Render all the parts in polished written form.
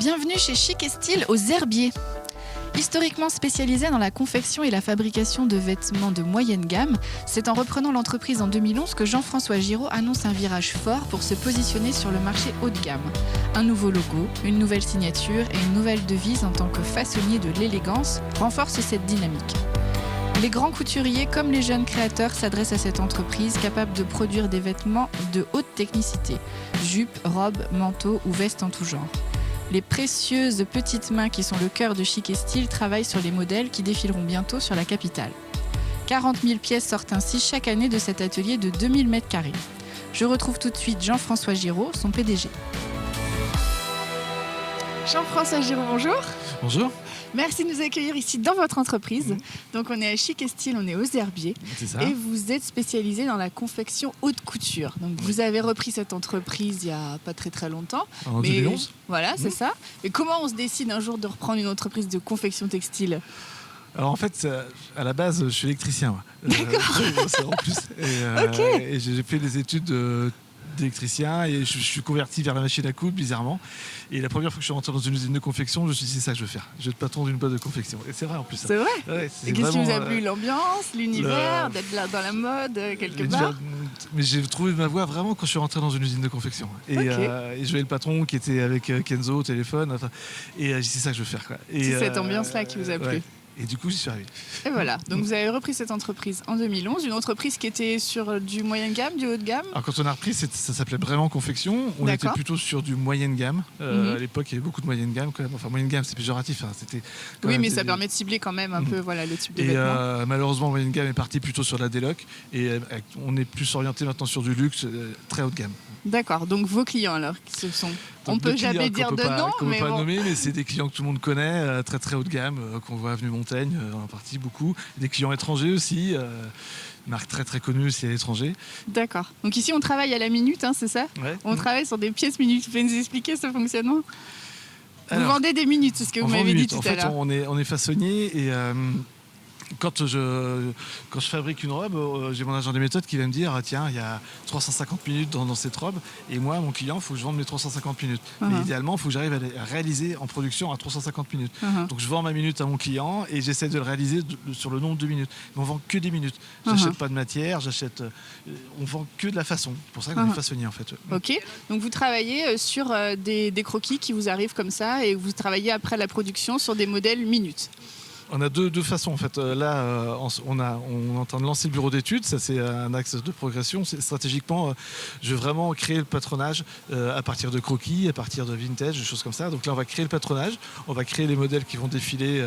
Bienvenue chez Chic et Style aux Herbiers. Historiquement spécialisé dans la confection et la fabrication de vêtements de moyenne gamme, c'est en reprenant l'entreprise en 2011 que Jean-François Giraud annonce un virage fort pour se positionner sur le marché haut de gamme. Un nouveau logo, une nouvelle signature et une nouvelle devise en tant que façonnier de l'élégance renforcent cette dynamique. Les grands couturiers comme les jeunes créateurs s'adressent à cette entreprise capable de produire des vêtements de haute technicité, jupes, robes, manteaux ou vestes en tout genre. Les précieuses petites mains qui sont le cœur de Chic et Style travaillent sur les modèles qui défileront bientôt sur la capitale. 40 000 pièces sortent ainsi chaque année de cet atelier de 2000 m². Je retrouve tout de suite Jean-François Giraud, son PDG. Jean-François Giraud, bonjour. Bonjour. Merci de nous accueillir ici dans votre entreprise. Donc on est à Chic et Style, on est aux Herbiers. C'est ça. Et vous êtes spécialisé dans la confection haute couture. Donc vous avez repris cette entreprise il n'y a pas très longtemps. En 2011. Voilà, c'est ça. Mais comment on se décide un jour de reprendre une entreprise de confection textile ? Alors en fait, à la base, je suis électricien. Moi. D'accord. En plus. Et j'ai fait des études d'électricien et je suis converti vers la machine à coudre bizarrement, et la première fois que je suis rentré dans une usine de confection, je me suis dit c'est ça que je veux faire, je vais être patron d'une boîte de confection, et c'est vrai en plus. C'est vrai. Ouais, et qu'est-ce qui vous a plu ? L'ambiance, l'univers, d'être là dans la mode quelque part. Mais j'ai trouvé ma voie vraiment quand je suis rentré dans une usine de confection, et je voyais le patron qui était avec Kenzo au téléphone, et c'est ça que je veux faire quoi. C'est cette ambiance là qui vous a plu. Ouais. Et du coup, j'y suis arrivé. Et voilà, donc vous avez repris cette entreprise en 2011, une entreprise qui était sur du moyenne gamme, du haut de gamme. Alors quand on a repris, ça s'appelait vraiment confection. On était plutôt sur du moyenne gamme. À l'époque, il y avait beaucoup de moyenne gamme quand même. Enfin, moyenne gamme, c'est péjoratif. Hein. Oui, mais ça permet de cibler quand même un peu le type de vêtements. Malheureusement, moyenne gamme est partie plutôt sur la déloc. Et on est plus orienté maintenant sur du luxe, très haut de gamme. D'accord, donc vos clients alors, ce sont... On peut jamais dire de nom, mais bon. Nommer, mais c'est des clients que tout le monde connaît, très haut de gamme, qu'on voit à Avenue Montaigne en partie beaucoup. Des clients étrangers aussi, marque très connue aussi à l'étranger. D'accord. Donc ici on travaille à la minute, hein, c'est ça ? Ouais. On travaille sur des pièces minutes. Vous pouvez nous expliquer ce fonctionnement ? Vous vendez des minutes, c'est ce que vous m'avez dit tout à l'heure. En fait, on est façonnier et... Quand je fabrique une robe, j'ai mon agent des méthodes qui va me dire tiens, il y a 350 minutes dans cette robe, et moi, mon client, il faut que je vende mes 350 minutes. Mais idéalement, il faut que j'arrive à réaliser en production à 350 minutes. Donc je vends ma minute à mon client et j'essaie de le réaliser sur le nombre de minutes. Mais on vend que des minutes. J'achète pas de matière, on vend que de la façon. C'est pour ça qu'on est façonnier en fait. Ok. Donc vous travaillez sur des croquis qui vous arrivent comme ça, et vous travaillez après la production sur des modèles minutes. On a deux façons en fait. Là, on est en train de lancer le bureau d'études. Ça, c'est un axe de progression. Stratégiquement, je veux vraiment créer le patronage à partir de croquis, à partir de vintage, des choses comme ça. Donc là, on va créer le patronage. On va créer les modèles qui vont défiler.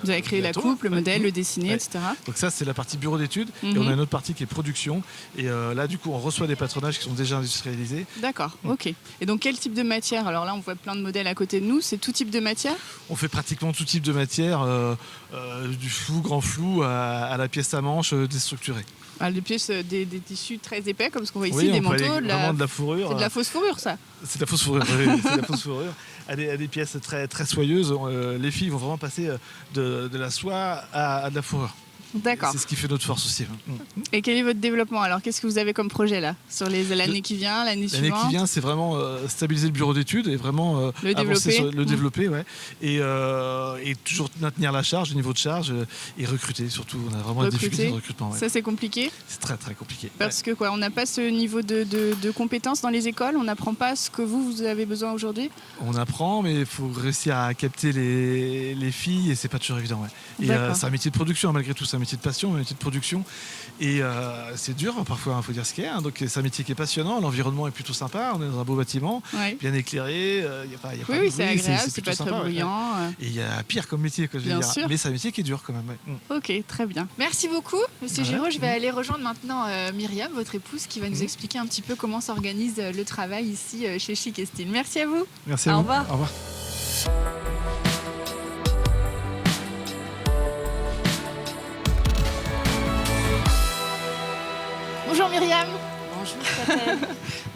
Vous avez créé la coupe, le modèle, le dessiné, etc. Donc ça, c'est la partie bureau d'études. Et on a une autre partie qui est production. Et là, du coup, on reçoit des patronages qui sont déjà industrialisés. D'accord, ok. Et donc, quel type de matière ? Alors là, on voit plein de modèles à côté de nous. C'est tout type de matière ? On fait pratiquement tout type de matière. Du flou, grand flou, à la pièce à manche déstructurée. Des pièces, des tissus très épais, comme ce qu'on voit ici, des manteaux, de la fourrure. C'est de la fausse fourrure, ça. C'est de la fausse fourrure, oui, c'est de la fausse fourrure. À des pièces très soyeuses. Les filles vont vraiment passer de la soie à de la fourrure. D'accord. C'est ce qui fait notre force aussi. Et quel est votre développement ? Alors, qu'est-ce que vous avez comme projet là sur l'année qui vient, l'année suivante ? L'année qui vient, c'est vraiment stabiliser le bureau d'études et vraiment le développer, ouais. Et toujours maintenir la charge, le niveau de charge, et recruter surtout. On a vraiment des difficultés de recrutement. Ouais. Ça, c'est compliqué ? C'est très compliqué. Parce que quoi, on n'a pas ce niveau de compétences dans les écoles ? On n'apprend pas ce que vous avez besoin aujourd'hui ? On apprend, mais il faut réussir à capter les filles, et c'est pas toujours évident. Ouais. Et c'est un métier de production, malgré tout. C'est un métier de passion, un métier de production, et c'est dur parfois, il faut dire ce qu'il y a. Donc c'est un métier qui est passionnant, l'environnement est plutôt sympa, on est dans un beau bâtiment, bien éclairé, il y a pas de bruit, c'est agréable, c'est pas très bruyant. Et il y a pire comme métier, que je veux dire. Mais c'est un métier qui est dur quand même. Ouais. Ok, très bien. Merci beaucoup, Monsieur Giraud. Je vais aller rejoindre maintenant Myriam, votre épouse, qui va nous expliquer un petit peu comment s'organise le travail ici chez Chic et Style. Merci à vous. Merci à vous. Au revoir. Au revoir. Bonjour Myriam. Bonjour Katel.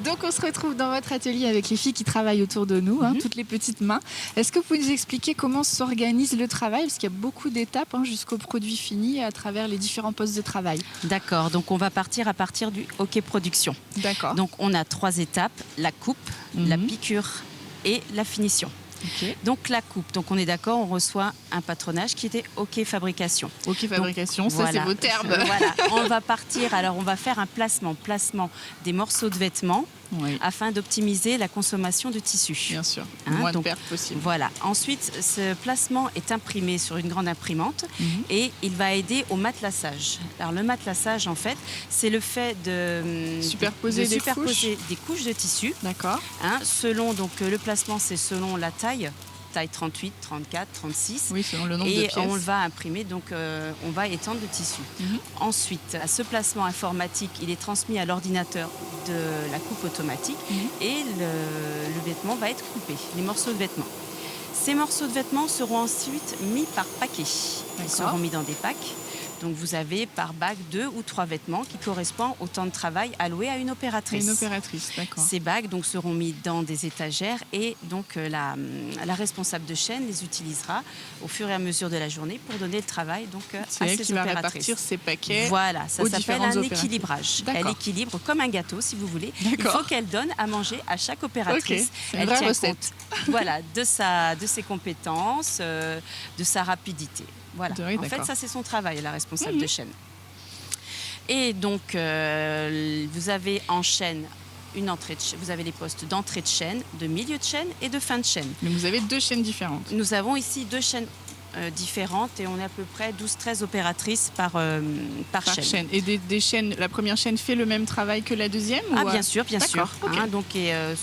Donc on se retrouve dans votre atelier avec les filles qui travaillent autour de nous, toutes les petites mains. Est-ce que vous pouvez nous expliquer comment s'organise le travail ? Parce qu'il y a beaucoup d'étapes jusqu'au produit fini à travers les différents postes de travail. D'accord, donc on va partir à partir du hockey production. D'accord. Donc on a 3 étapes, la coupe, la piqûre et la finition. Ok. Donc la coupe, donc on est d'accord, on reçoit un patronage qui était OK Fabrication. OK Fabrication, Donc, ça voilà. c'est vos termes. Voilà, on va partir, alors on va faire un placement des morceaux de vêtements Oui, afin d'optimiser la consommation de tissu. bien sûr. Hein, Moins de donc, pertes possible. Voilà. Ensuite, ce placement est imprimé sur une grande imprimante et il va aider au matelassage. Alors le matelassage, en fait, c'est le fait de Superposer des des couches de tissu. D'accord. Hein, selon donc le placement, c'est selon la taille 38, 34, 36. Oui, selon le nombre de Et pièces. on va imprimer, donc on va étendre le tissu. Ensuite, à ce placement informatique, il est transmis à l'ordinateur de la coupe automatique et le vêtement va être coupé, les morceaux de vêtements. Ces morceaux de vêtements seront ensuite mis par paquet. Ils D'accord. seront mis dans des packs. Donc vous avez par bac 2 ou 3 vêtements qui correspondent au temps de travail alloué à une opératrice. Une opératrice, d'accord. Ces bacs donc, seront mis dans des étagères et donc la responsable de chaîne les utilisera au fur et à mesure de la journée pour donner le travail donc, C'est à elle ses qui va opératrices. répartir ses paquets. Voilà, ça aux s'appelle différentes un opératrices. équilibrage. D'accord. Elle équilibre comme un gâteau si vous voulez. Il D'accord. faut qu'elle donne à manger à chaque opératrice. Ok, c'est une Elle vraie tient recette. compte voilà, de ses compétences, de sa rapidité. Voilà. Oui, En fait, d'accord. ça c'est son travail, la responsable de chaîne. Et donc, vous avez en chaîne une entrée de chaîne. Vous avez les postes d'entrée de chaîne, de milieu de chaîne et de fin de chaîne. Donc vous avez 2 chaînes différentes. Nous avons ici 2 chaînes différentes et on est à peu près 12-13 opératrices par Par chaîne. chaîne. Et des chaînes, la première chaîne fait le même travail que la deuxième Ah ou bien sûr, bien sûr. D'accord, ok. Hein, donc,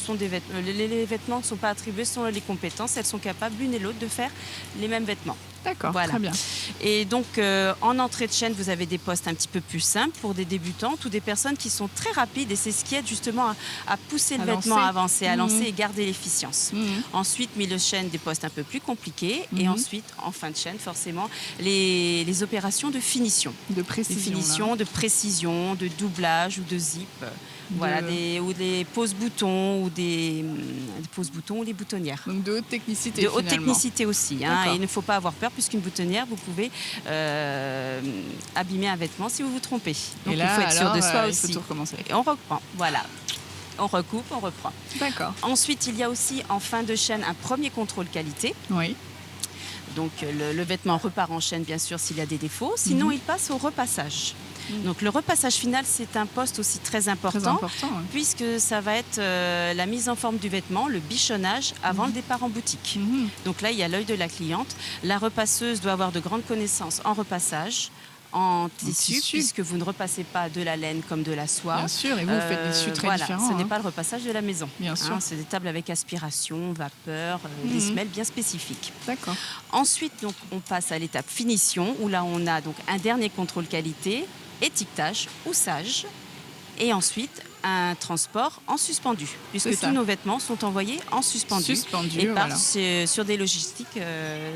sont des vêtements, les vêtements ne sont pas attribués selon les compétences. Elles sont capables l'une et l'autre de faire les mêmes vêtements. D'accord, Voilà. très bien. Et donc, en entrée de chaîne, vous avez des postes un petit peu plus simples pour des débutantes ou des personnes qui sont très rapides. Et c'est ce qui aide justement à pousser le À vêtement lancer. à avancer, à Mhm. lancer et garder l'efficience. Mhm. Ensuite, milieu de chaîne, des postes un peu plus compliqués. Et Mhm. ensuite, en fin de chaîne, forcément, les opérations de finition. De De précision. finition, de précision, de doublage ou de zip. Voilà, ou des pose-boutons ou des pose-boutons ou les boutonnières. Donc de haute technicité. De haute finalement. technicité aussi. Hein, D'accord. et il ne faut pas avoir peur puisqu'une boutonnière, vous pouvez abîmer un vêtement si vous vous trompez. Donc Et là, il faut être sûr de alors, soi il faut aussi. tout recommencer. Et on reprend, voilà. On recoupe, on reprend. D'accord. Ensuite, il y a aussi en fin de chaîne un premier contrôle qualité. Oui. Donc le vêtement repart en chaîne bien sûr s'il y a des défauts. Sinon, il passe au repassage. Donc le repassage final, c'est un poste aussi très important. Très important. Oui. Puisque ça va être la mise en forme du vêtement, le bichonnage avant le départ en boutique. Mhm. Donc là, il y a l'œil de la cliente. La repasseuse doit avoir de grandes connaissances en repassage, en tissu, tissu. puisque vous ne repassez pas de la laine comme de la soie. Bien sûr, et vous faites des tissus très voilà, différents. ce n'est hein. pas le repassage de la maison. Bien sûr. C'est des tables avec aspiration, vapeur, des semelles bien spécifiques. D'accord. Ensuite, donc, on passe à l'étape finition, où là, on a donc un dernier contrôle qualité, étiquetage, houssage, et ensuite un transport en suspendu, C'est puisque ça. tous nos vêtements sont envoyés en suspendu, Suspendu, et voilà. partent sur des logistiques,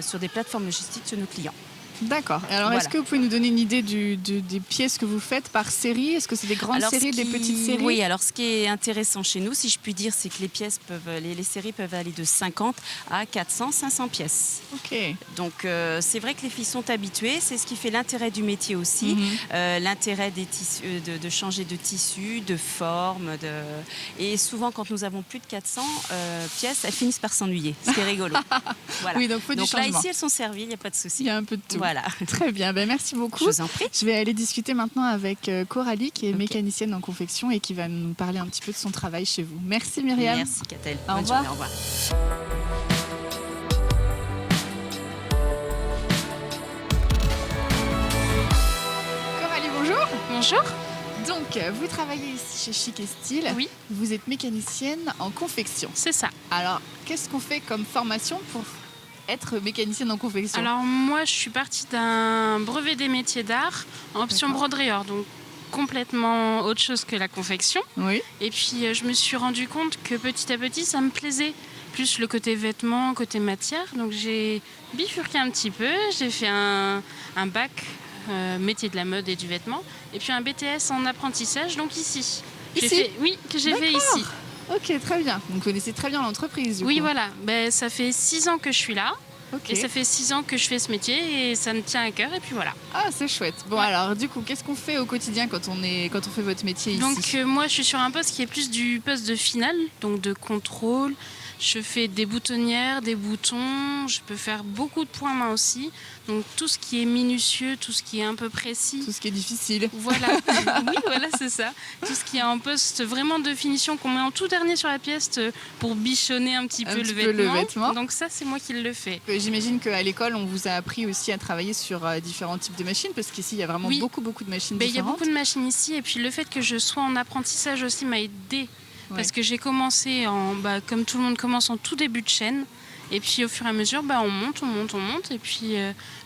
sur des plateformes logistiques de nos clients. D'accord. Et alors, Voilà. est-ce que vous pouvez nous donner une idée des pièces que vous faites par série? Est-ce que c'est des grandes Alors, séries, ce des petites séries? Oui, alors ce qui est intéressant chez nous, si je puis dire, c'est que les séries peuvent aller de 50 à 400, 500 pièces. Ok. Donc c'est vrai que les filles sont habituées, c'est ce qui fait l'intérêt du métier aussi, l'intérêt des tissus, de changer de tissu, de forme. Et souvent quand nous avons plus de 400 pièces, elles finissent par s'ennuyer, ce qui est rigolo. Voilà. Oui, donc faut du là changement. ici elles sont servies, il n'y a pas de Il souci. y a un peu de tout. Voilà, Très bien, ben, merci je beaucoup. vous en prie. Je vais aller discuter maintenant avec Coralie, qui est Ok. mécanicienne en confection et qui va nous parler un petit peu de son travail chez vous. Merci Myriam. Merci Catel. Au Bonne revoir. journée, au revoir. Coralie, bonjour. Bonjour. Donc, vous travaillez ici chez Chic et Style. Oui. Vous êtes mécanicienne en confection. C'est ça. Alors, qu'est-ce qu'on fait comme formation pour être mécanicienne en confection? Alors moi, je suis partie d'un brevet des métiers d'art en option D'accord. broderie or, donc complètement autre chose que la confection. Oui. Et puis je me suis rendu compte que petit à petit, ça me plaisait. Plus le côté vêtements, côté matière. Donc j'ai bifurqué un petit peu. J'ai fait un bac métier de la mode et du vêtement. Et puis un BTS en apprentissage, donc ici. Ici Oui, que j'ai fait ici. Ok, très bien. Donc, vous connaissez très bien l'entreprise. Du Oui, coup. voilà. Ben, ça fait 6 ans que je suis là. Ok. Et ça fait 6 ans que je fais ce métier et ça me tient à cœur. Et puis voilà. Ah, c'est chouette. Bon, Ouais. alors, du coup, qu'est-ce qu'on fait au quotidien quand on fait votre métier ici? Donc moi je suis sur un poste qui est plus du poste de finale, donc de contrôle, Je fais des boutonnières, des boutons, je peux faire beaucoup de points main aussi. Donc tout ce qui est minutieux, tout ce qui est un peu précis. Tout ce qui est difficile. Voilà, oui, voilà, c'est ça. Tout ce qui est en poste vraiment de finition qu'on met en tout dernier sur la pièce pour bichonner un petit peu le vêtement. Donc ça, c'est moi qui le fais. J'imagine qu'à l'école, on vous a appris aussi à travailler sur différents types de machines, parce qu'ici, il y a vraiment beaucoup de machines différentes. Il y a beaucoup de machines ici, et puis le fait que je sois en apprentissage aussi m'a aidé. Parce que j'ai commencé, comme tout le monde commence en tout début de chaîne. Et puis au fur et à mesure, on monte. Et puis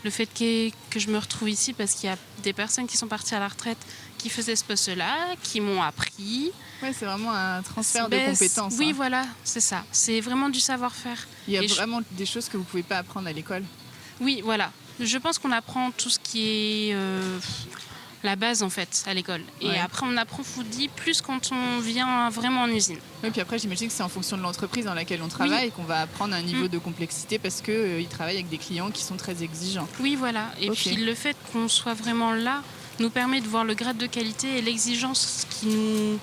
le fait que je me retrouve ici, parce qu'il y a des personnes qui sont parties à la retraite qui faisaient ce poste-là, qui m'ont appris. Ouais, c'est vraiment un transfert de compétences. Oui, voilà, c'est ça. C'est vraiment du savoir-faire. Il y a vraiment des choses que vous ne pouvez pas apprendre à l'école. Oui, voilà. Je pense qu'on apprend tout ce qui est la base en fait à l'école. Et après on approfondit plus quand on vient vraiment en usine. Oui, puis après j'imagine que c'est en fonction de l'entreprise dans laquelle on travaille qu'on va apprendre un niveau de complexité, parce qu'ils travaillent avec des clients qui sont très exigeants. Oui, voilà. Et puis le fait qu'on soit vraiment là nous permet de voir le grade de qualité et l'exigence qui nous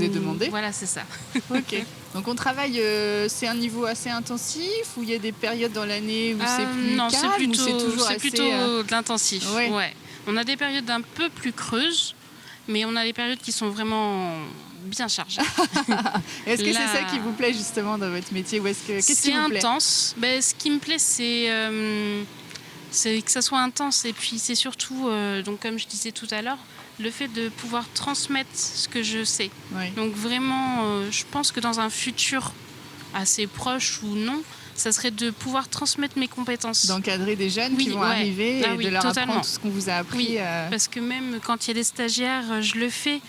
est demandé. Voilà, c'est ça. Ok. Donc on travaille, c'est un niveau assez intensif, ou il y a des périodes dans l'année où c'est plus non, calme, c'est plutôt de l'intensif. Ouais. On a des périodes un peu plus creuses, mais on a des périodes qui sont vraiment bien chargées. Est-ce que c'est ça qui vous plaît justement dans votre métier, ou qu'est-ce qui vous plaît ? C'est intense. Ce qui me plaît, c'est que ça soit intense, et puis c'est surtout, donc comme je disais tout à l'heure, le fait de pouvoir transmettre ce que je sais. Donc vraiment, je pense que dans un futur assez proche ou non, ça serait de pouvoir transmettre mes compétences. D'encadrer des jeunes qui vont arriver et de leur apprendre tout ce qu'on vous a appris. Parce que même quand il y a des stagiaires, je le fais.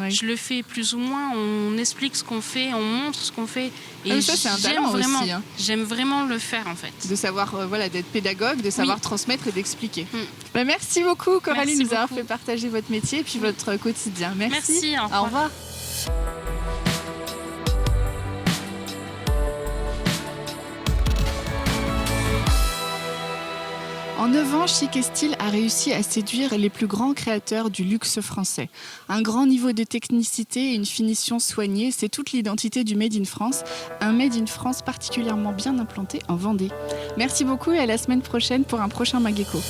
Je le fais plus ou moins, on explique ce qu'on fait, on montre ce qu'on fait. Et ça, c'est un talent vraiment, aussi. J'aime vraiment le faire en fait. De savoir, d'être pédagogue, de savoir transmettre et d'expliquer. Merci beaucoup Coralie de nous avoir fait partager votre métier et puis votre quotidien. Merci. Au revoir. En 9 ans, Chic & Style a réussi à séduire les plus grands créateurs du luxe français. Un grand niveau de technicité et une finition soignée, c'est toute l'identité du Made in France, un Made in France particulièrement bien implanté en Vendée. Merci beaucoup et à la semaine prochaine pour un prochain Mageco.